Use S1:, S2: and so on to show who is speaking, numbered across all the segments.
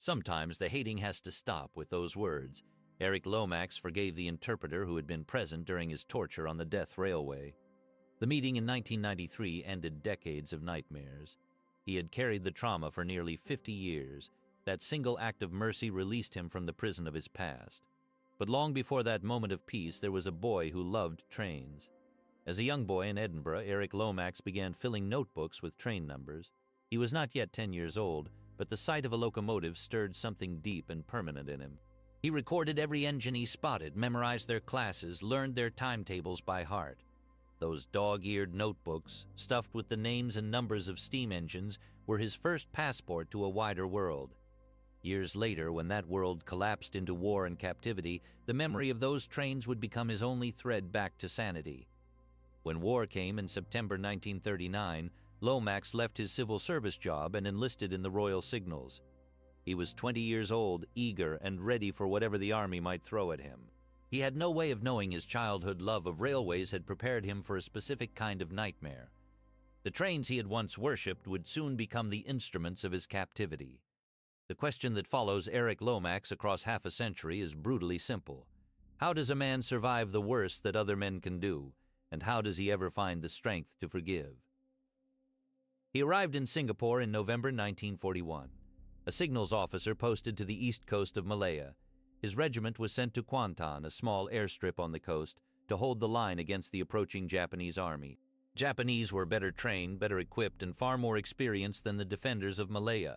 S1: Sometimes the hating has to stop with those words. Eric Lomax forgave the interpreter who had been present during his torture on the death railway. The meeting in 1993 ended decades of nightmares. He had carried the trauma for nearly 50 years. That single act of mercy released him from the prison of his past. But long before that moment of peace, there was a boy who loved trains. As a young boy in Edinburgh, Eric Lomax began filling notebooks with train numbers. He was not yet 10 years old, but the sight of a locomotive stirred something deep and permanent in him. He recorded every engine he spotted, memorized their classes, learned their timetables by heart. Those dog-eared notebooks, stuffed with the names and numbers of steam engines, were his first passport to a wider world. Years later, when that world collapsed into war and captivity, the memory of those trains would become his only thread back to sanity. When war came in September 1939, Lomax left his civil service job and enlisted in the Royal Signals. He was 20 years old, eager, and ready for whatever the army might throw at him. He had no way of knowing his childhood love of railways had prepared him for a specific kind of nightmare. The trains he had once worshipped would soon become the instruments of his captivity. The question that follows Eric Lomax across half a century is brutally simple. How does a man survive the worst that other men can do, and how does he ever find the strength to forgive? He arrived in Singapore in November 1941. A signals officer posted to the east coast of Malaya. His regiment was sent to Kuantan, a small airstrip on the coast, to hold the line against the approaching Japanese army. Japanese were better trained, better equipped, and far more experienced than the defenders of Malaya.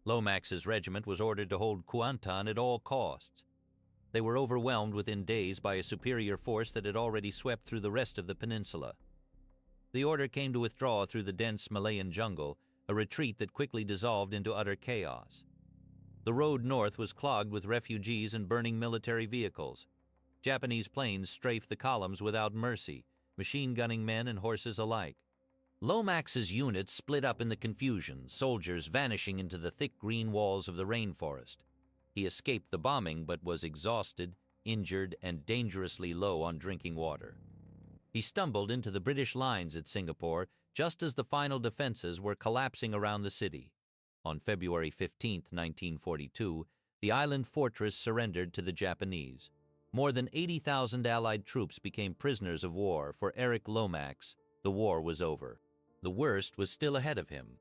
S1: Lomax's regiment was ordered to hold Kuantan at all costs. They were overwhelmed within days by a superior force that had already swept through the rest of the peninsula. The order came to withdraw through the dense Malayan jungle, a retreat that quickly dissolved into utter chaos. The road north was clogged with refugees and burning military vehicles. Japanese planes strafed the columns without mercy, machine-gunning men and horses alike. Lomax's unit split up in the confusion, soldiers vanishing into the thick green walls of the rainforest. He escaped the bombing but was exhausted, injured, and dangerously low on drinking water. He stumbled into the British lines at Singapore just as the final defenses were collapsing around the city. On February 15, 1942, the island fortress surrendered to the Japanese. More than 80,000 Allied troops became prisoners of war. For Eric Lomax, the war was over. The worst was still ahead of him.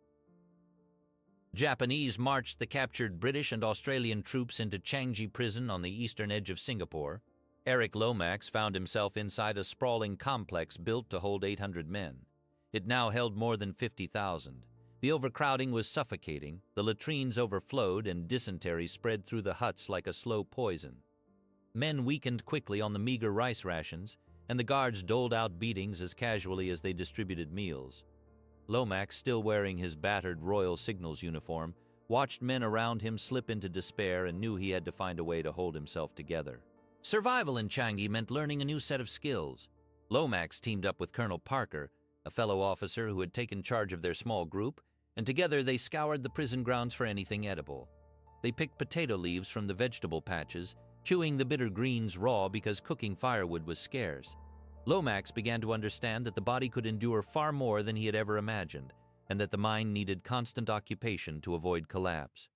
S1: Japanese marched the captured British and Australian troops into Changi prison on the eastern edge of Singapore. Eric Lomax found himself inside a sprawling complex built to hold 800 men. It now held more than 50,000. The overcrowding was suffocating, the latrines overflowed, and dysentery spread through the huts like a slow poison. Men weakened quickly on the meager rice rations, and the guards doled out beatings as casually as they distributed meals. Lomax, still wearing his battered Royal Signals uniform, watched men around him slip into despair and knew he had to find a way to hold himself together. Survival in Changi meant learning a new set of skills. Lomax teamed up with Colonel Parker, a fellow officer who had taken charge of their small group, and together they scoured the prison grounds for anything edible. They picked potato leaves from the vegetable patches, chewing the bitter greens raw because cooking firewood was scarce. Lomax began to understand that the body could endure far more than he had ever imagined, and that the mind needed constant occupation to avoid collapse.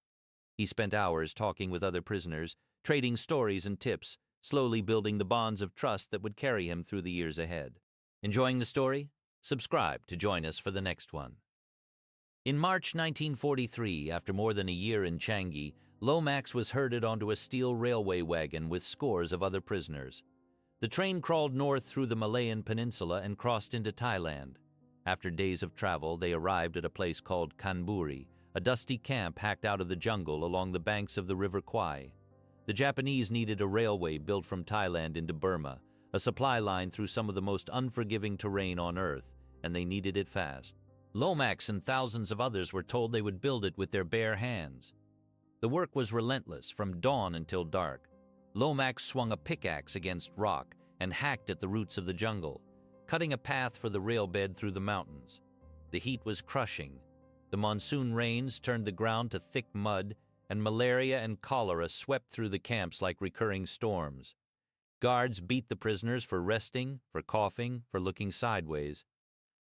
S1: He spent hours talking with other prisoners, trading stories and tips, slowly building the bonds of trust that would carry him through the years ahead. Enjoying the story? Subscribe to join us for the next one. In March 1943, after more than a year in Changi, Lomax was herded onto a steel railway wagon with scores of other prisoners. The train crawled north through the Malayan Peninsula and crossed into Thailand. After days of travel, they arrived at a place called Kanburi, a dusty camp hacked out of the jungle along the banks of the River Kwai. The Japanese needed a railway built from Thailand into Burma, a supply line through some of the most unforgiving terrain on Earth, and they needed it fast. Lomax and thousands of others were told they would build it with their bare hands. The work was relentless, from dawn until dark. Lomax swung a pickaxe against rock and hacked at the roots of the jungle, cutting a path for the rail bed through the mountains. The heat was crushing. The monsoon rains turned the ground to thick mud, and malaria and cholera swept through the camps like recurring storms. Guards beat the prisoners for resting, for coughing, for looking sideways.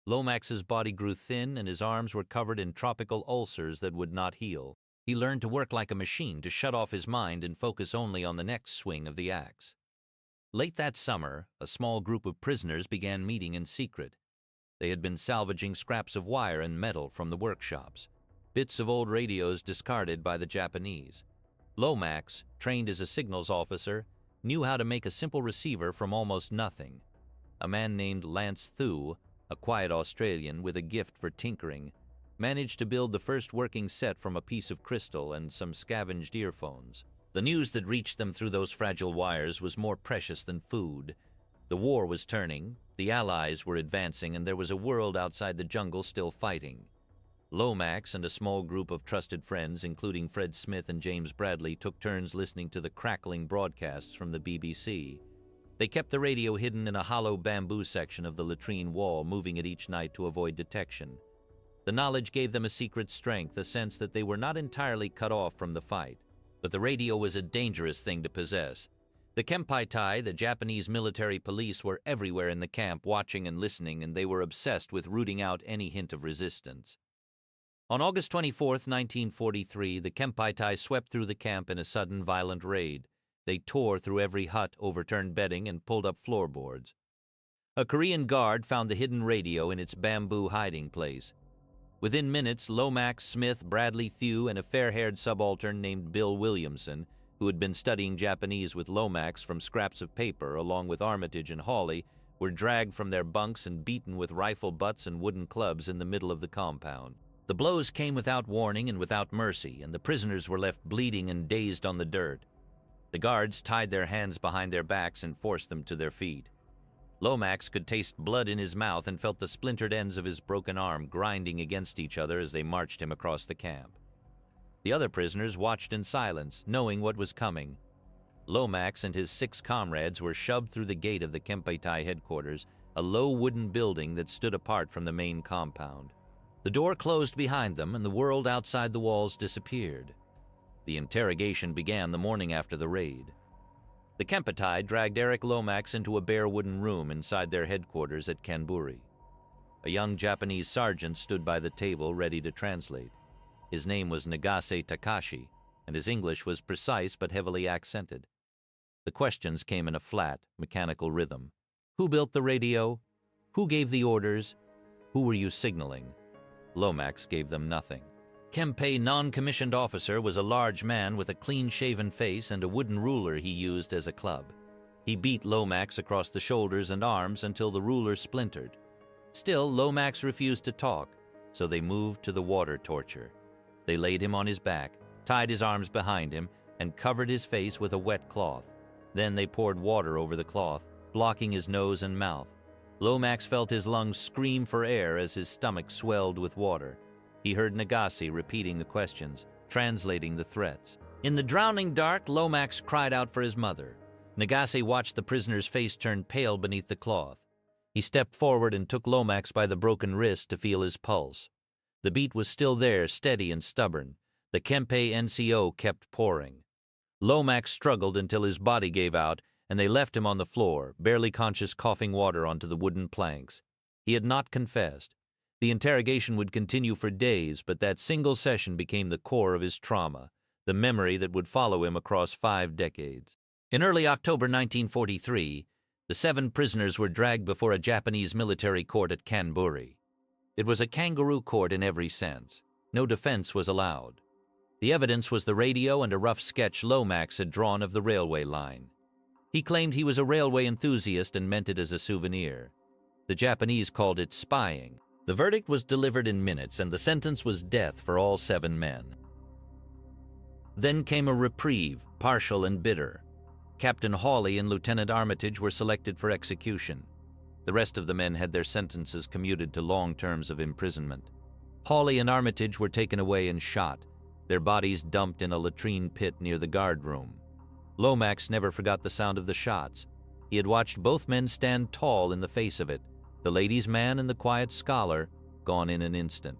S1: Lomax's body grew thin and his arms were covered in tropical ulcers that would not heal. He learned to work like a machine, to shut off his mind and focus only on the next swing of the axe. Late that summer, a small group of prisoners began meeting in secret. They had been salvaging scraps of wire and metal from the workshops, bits of old radios discarded by the Japanese. Lomax, trained as a signals officer, knew how to make a simple receiver from almost nothing. A man named Lance Thu, a quiet Australian with a gift for tinkering, managed to build the first working set from a piece of crystal and some scavenged earphones. The news that reached them through those fragile wires was more precious than food. The war was turning, the Allies were advancing, and there was a world outside the jungle still fighting. Lomax and a small group of trusted friends, including Fred Smith and James Bradley, took turns listening to the crackling broadcasts from the BBC. They kept the radio hidden in a hollow bamboo section of the latrine wall, moving it each night to avoid detection. The knowledge gave them a secret strength, a sense that they were not entirely cut off from the fight. But the radio was a dangerous thing to possess. The Kempeitai, the Japanese military police, were everywhere in the camp, watching and listening, and they were obsessed with rooting out any hint of resistance. On August 24, 1943, the Kempeitai swept through the camp in a sudden violent raid. They tore through every hut, overturned bedding, and pulled up floorboards. A Korean guard found the hidden radio in its bamboo hiding place. Within minutes, Lomax, Smith, Bradley, Thew, and a fair-haired subaltern named Bill Williamson, who had been studying Japanese with Lomax from scraps of paper along with Armitage and Hawley, were dragged from their bunks and beaten with rifle butts and wooden clubs in the middle of the compound. The blows came without warning and without mercy, and the prisoners were left bleeding and dazed on the dirt. The guards tied their hands behind their backs and forced them to their feet. Lomax could taste blood in his mouth and felt the splintered ends of his broken arm grinding against each other as they marched him across the camp. The other prisoners watched in silence, knowing what was coming. Lomax and his 6 comrades were shoved through the gate of the Kempeitai headquarters, a low wooden building that stood apart from the main compound. The door closed behind them, and the world outside the walls disappeared. The interrogation began the morning after the raid. The Kempeitai dragged Eric Lomax into a bare wooden room inside their headquarters at Kanburi. A young Japanese sergeant stood by the table ready to translate. His name was Nagase Takashi, and his English was precise but heavily accented. The questions came in a flat, mechanical rhythm. Who built the radio? Who gave the orders? Who were you signaling? Lomax gave them nothing. Kempei non-commissioned officer was a large man with a clean-shaven face and a wooden ruler he used as a club. He beat Lomax across the shoulders and arms until the ruler splintered. Still, Lomax refused to talk, so they moved to the water torture. They laid him on his back, tied his arms behind him, and covered his face with a wet cloth. Then they poured water over the cloth, blocking his nose and mouth. Lomax felt his lungs scream for air as his stomach swelled with water. He heard Nagase repeating the questions, translating the threats. In the drowning dark, Lomax cried out for his mother. Nagase watched the prisoner's face turn pale beneath the cloth. He stepped forward and took Lomax by the broken wrist to feel his pulse. The beat was still there, steady and stubborn. The Kempei NCO kept pouring. Lomax struggled until his body gave out, and they left him on the floor, barely conscious, coughing water onto the wooden planks. He had not confessed. The interrogation would continue for days, but that single session became the core of his trauma, the memory that would follow him across 5 decades. In early October 1943, the 7 prisoners were dragged before a Japanese military court at Kanburi. It was a kangaroo court in every sense. No defense was allowed. The evidence was the radio and a rough sketch Lomax had drawn of the railway line. He claimed he was a railway enthusiast and meant it as a souvenir. The Japanese called it spying. The verdict was delivered in minutes, and the sentence was death for all 7 men. Then came a reprieve, partial and bitter. Captain Hawley and Lieutenant Armitage were selected for execution. The rest of the men had their sentences commuted to long terms of imprisonment. Hawley and Armitage were taken away and shot, their bodies dumped in a latrine pit near the guard room. Lomax never forgot the sound of the shots. He had watched both men stand tall in the face of it, the ladies' man and the quiet scholar, gone in an instant.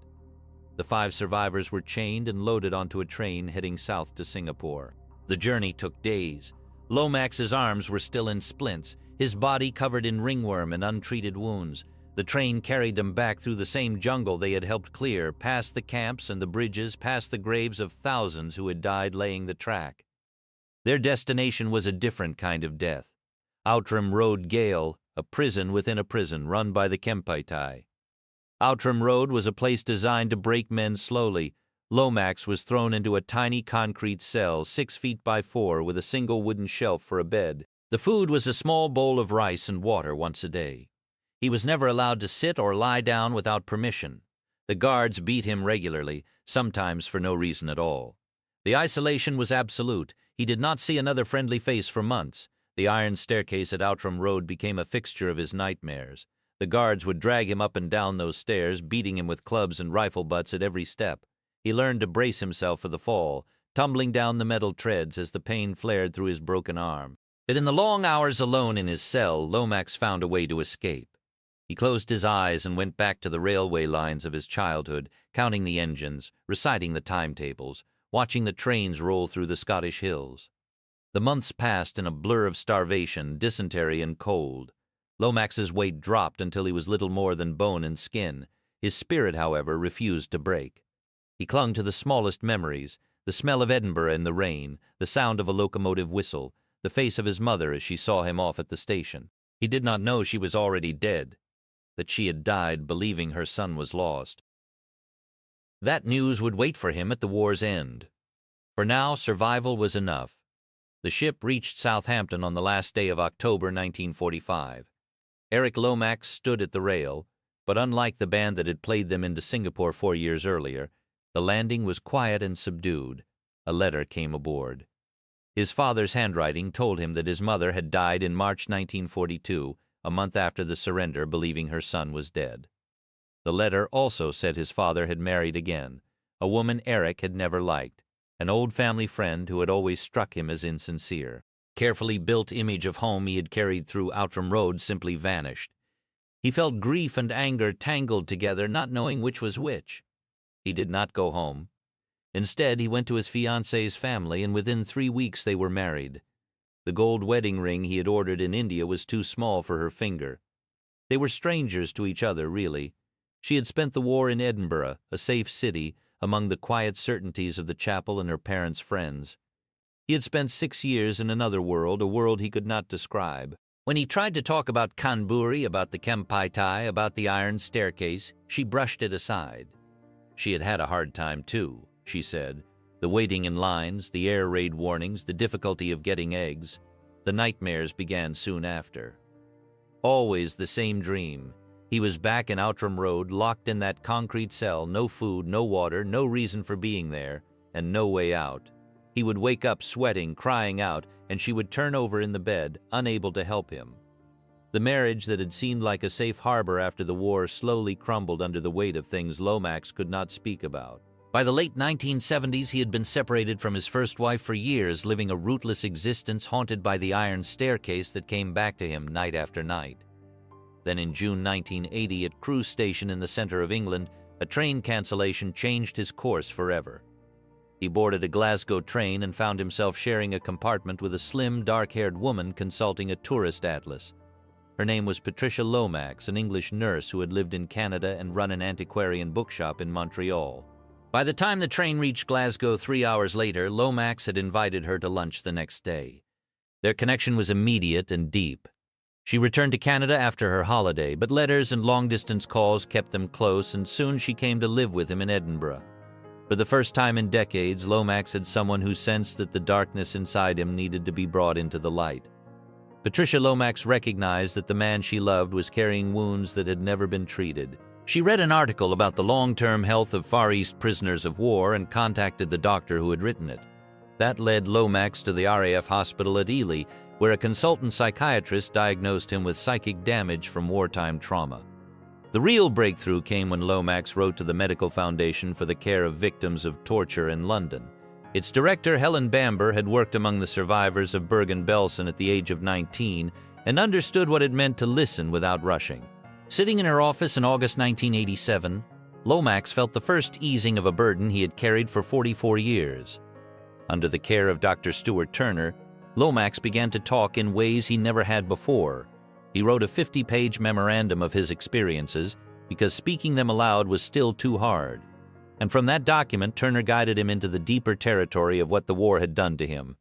S1: The 5 survivors were chained and loaded onto a train heading south to Singapore. The journey took days. Lomax's arms were still in splints, his body covered in ringworm and untreated wounds, The train carried them back through the same jungle they had helped clear, past the camps and the bridges, past the graves of thousands who had died laying the track. Their destination was a different kind of death. Outram Road Gaol, a prison within a prison run by the Kempeitai. Outram Road was a place designed to break men slowly. Lomax was thrown into a tiny concrete cell, 6 feet by 4, with a single wooden shelf for a bed. The food was a small bowl of rice and water once a day. He was never allowed to sit or lie down without permission. The guards beat him regularly, sometimes for no reason at all. The isolation was absolute. He did not see another friendly face for months. The iron staircase at Outram Road became a fixture of his nightmares. The guards would drag him up and down those stairs, beating him with clubs and rifle butts at every step. He learned to brace himself for the fall, tumbling down the metal treads as the pain flared through his broken arm. But in the long hours alone in his cell, Lomax found a way to escape. He closed his eyes and went back to the railway lines of his childhood, counting the engines, reciting the timetables, watching the trains roll through the Scottish hills. The months passed in a blur of starvation, dysentery, and cold. Lomax's weight dropped until he was little more than bone and skin. His spirit, however, refused to break. He clung to the smallest memories, the smell of Edinburgh in the rain, the sound of a locomotive whistle, the face of his mother as she saw him off at the station. He did not know she was already dead, that she had died believing her son was lost. That news would wait for him at the war's end. For now, survival was enough. The ship reached Southampton on the last day of October 1945. Eric Lomax stood at the rail, but unlike the band that had played them into Singapore 4 years earlier, the landing was quiet and subdued. A letter came aboard. His father's handwriting told him that his mother had died in March 1942, a month after the surrender, believing her son was dead. The letter also said his father had married again, a woman Eric had never liked, an old family friend who had always struck him as insincere. Carefully built image of home he had carried through Outram Road simply vanished. He felt grief and anger tangled together, not knowing which was which. He did not go home. Instead, he went to his fiancée's family, and within 3 weeks they were married. The gold wedding ring he had ordered in India was too small for her finger. They were strangers to each other, really. She had spent the war in Edinburgh, a safe city, among the quiet certainties of the chapel and her parents' friends. He had spent 6 years in another world, a world he could not describe. When he tried to talk about Kanburi, about the Kempeitai, about the iron staircase, she brushed it aside. She had had a hard time, too, she said. The waiting in lines, the air raid warnings, the difficulty of getting eggs. The nightmares began soon after. Always the same dream. He was back in Outram Road, locked in that concrete cell, no food, no water, no reason for being there, and no way out. He would wake up sweating, crying out, and she would turn over in the bed, unable to help him. The marriage that had seemed like a safe harbor after the war slowly crumbled under the weight of things Lomax could not speak about. By the late 1970s, he had been separated from his first wife for years, living a rootless existence haunted by the iron staircase that came back to him night after night. Then in June 1980, at Crewe Station in the center of England, a train cancellation changed his course forever. He boarded a Glasgow train and found himself sharing a compartment with a slim, dark-haired woman consulting a tourist atlas. Her name was Patricia Lomax, an English nurse who had lived in Canada and run an antiquarian bookshop in Montreal. By the time the train reached Glasgow 3 hours later, Lomax had invited her to lunch the next day. Their connection was immediate and deep. She returned to Canada after her holiday, but letters and long-distance calls kept them close, and soon she came to live with him in Edinburgh. For the first time in decades, Lomax had someone who sensed that the darkness inside him needed to be brought into the light. Patricia Lomax recognized that the man she loved was carrying wounds that had never been treated. She read an article about the long-term health of Far East prisoners of war and contacted the doctor who had written it. That led Lomax to the RAF hospital at Ely, where a consultant psychiatrist diagnosed him with psychic damage from wartime trauma. The real breakthrough came when Lomax wrote to the Medical Foundation for the Care of Victims of Torture in London. Its director, Helen Bamber, had worked among the survivors of Bergen-Belsen at the age of 19 and understood what it meant to listen without rushing. Sitting in her office in August 1987, Lomax felt the first easing of a burden he had carried for 44 years. Under the care of Dr. Stuart Turner, Lomax began to talk in ways he never had before. He wrote a 50-page memorandum of his experiences because speaking them aloud was still too hard. And from that document, Turner guided him into the deeper territory of what the war had done to him.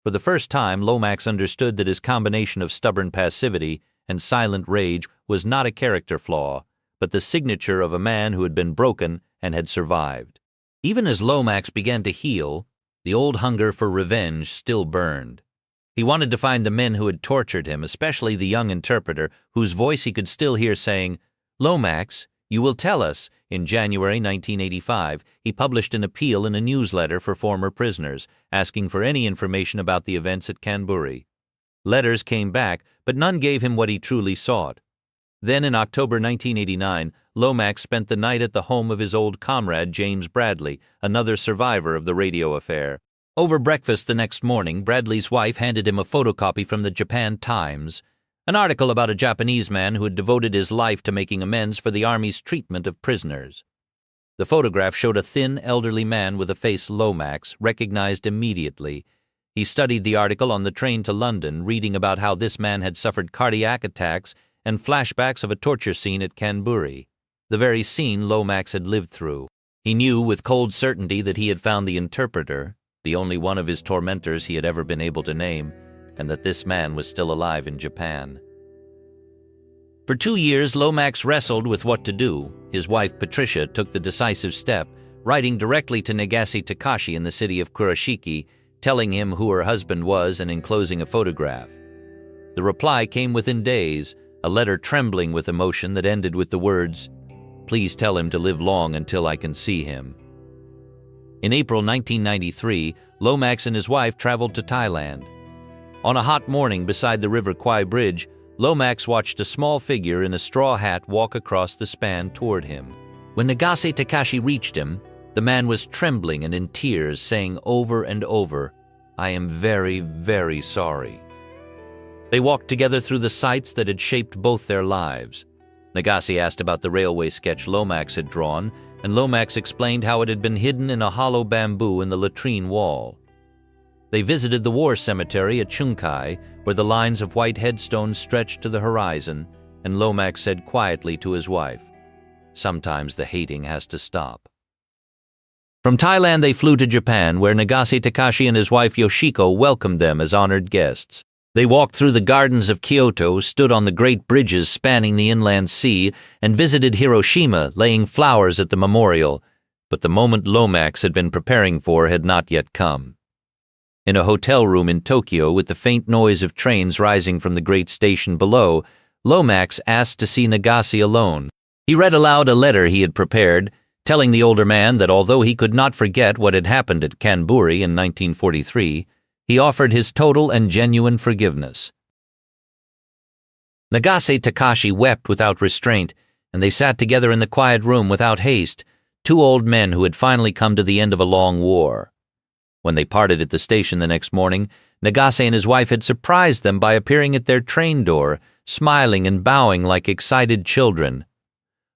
S1: For the first time, Lomax understood that his combination of stubborn passivity and silent rage was not a character flaw, but the signature of a man who had been broken and had survived. Even as Lomax began to heal, the old hunger for revenge still burned. He wanted to find the men who had tortured him, especially the young interpreter, whose voice he could still hear saying, "Lomax, you will tell us." In January 1985, he published an appeal in a newsletter for former prisoners, asking for any information about the events at Canberra. Letters came back, but none gave him what he truly sought. Then in October 1989, Lomax spent the night at the home of his old comrade James Bradley, another survivor of the radio affair. Over breakfast the next morning, Bradley's wife handed him a photocopy from the Japan Times, an article about a Japanese man who had devoted his life to making amends for the Army's treatment of prisoners. The photograph showed a thin, elderly man with a face Lomax recognized immediately. He studied the article on the train to London, reading about how this man had suffered cardiac attacks and flashbacks of a torture scene at Canberra, the very scene Lomax had lived through. He knew with cold certainty that he had found the interpreter, the only one of his tormentors he had ever been able to name, and that this man was still alive in Japan. For 2 years, Lomax wrestled with what to do. His wife, Patricia, took the decisive step, writing directly to Nagase Takashi in the city of Kurashiki, telling him who her husband was and enclosing a photograph. The reply came within days, a letter trembling with emotion that ended with the words, "Please tell him to live long until I can see him." In April 1993, Lomax and his wife traveled to Thailand. On a hot morning beside the River Kwai Bridge, Lomax watched a small figure in a straw hat walk across the span toward him. When Nagase Takashi reached him, the man was trembling and in tears, saying over and over, "I am very, very sorry." They walked together through the sights that had shaped both their lives. Nagase asked about the railway sketch Lomax had drawn, and Lomax explained how it had been hidden in a hollow bamboo in the latrine wall. They visited the war cemetery at Chungkai, where the lines of white headstones stretched to the horizon, and Lomax said quietly to his wife, "Sometimes the hating has to stop." From Thailand they flew to Japan, where Nagase Takashi and his wife Yoshiko welcomed them as honored guests. They walked through the gardens of Kyoto, stood on the great bridges spanning the inland sea, and visited Hiroshima, laying flowers at the memorial. But the moment Lomax had been preparing for had not yet come. In a hotel room in Tokyo, with the faint noise of trains rising from the great station below, Lomax asked to see Nagase alone. He read aloud a letter he had prepared, telling the older man that although he could not forget what had happened at Canberra in 1943, he offered his total and genuine forgiveness. Nagase Takashi wept without restraint, and they sat together in the quiet room without haste, two old men who had finally come to the end of a long war. When they parted at the station the next morning, Nagase and his wife had surprised them by appearing at their train door, smiling and bowing like excited children.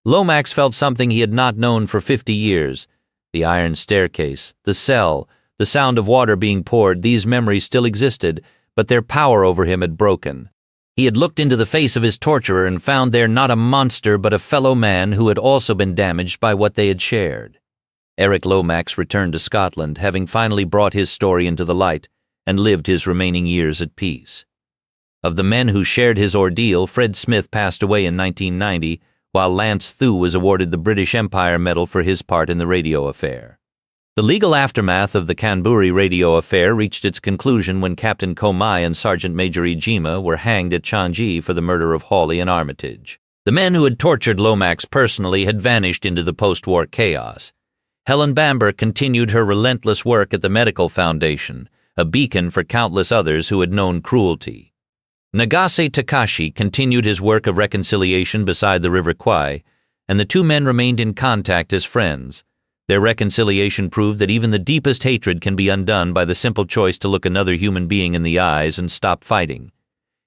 S1: Lomax felt something he had not known for 50 years. The iron staircase, the cell, the sound of water being poured, these memories still existed, but their power over him had broken. He had looked into the face of his torturer and found there not a monster but a fellow man who had also been damaged by what they had shared. Eric Lomax returned to Scotland, having finally brought his story into the light, and lived his remaining years at peace. Of the men who shared his ordeal, Fred Smith passed away in 1990, while Lance Thew was awarded the British Empire Medal for his part in the radio affair. The legal aftermath of the Canberra radio affair reached its conclusion when Captain Komai and Sergeant Major Ijima were hanged at Changi for the murder of Hawley and Armitage. The men who had tortured Lomax personally had vanished into the post-war chaos. Helen Bamber continued her relentless work at the Medical Foundation, a beacon for countless others who had known cruelty. Nagase Takashi continued his work of reconciliation beside the River Kwai, and the two men remained in contact as friends. Their reconciliation proved that even the deepest hatred can be undone by the simple choice to look another human being in the eyes and stop fighting.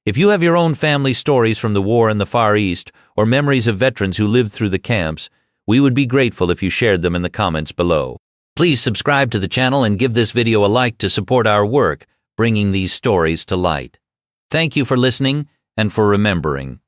S1: If you have your own family stories from the war in the Far East or memories of veterans who lived through the camps, we would be grateful if you shared them in the comments below. Please subscribe to the channel and give this video a like to support our work, bringing these stories to light. Thank you for listening, and for remembering.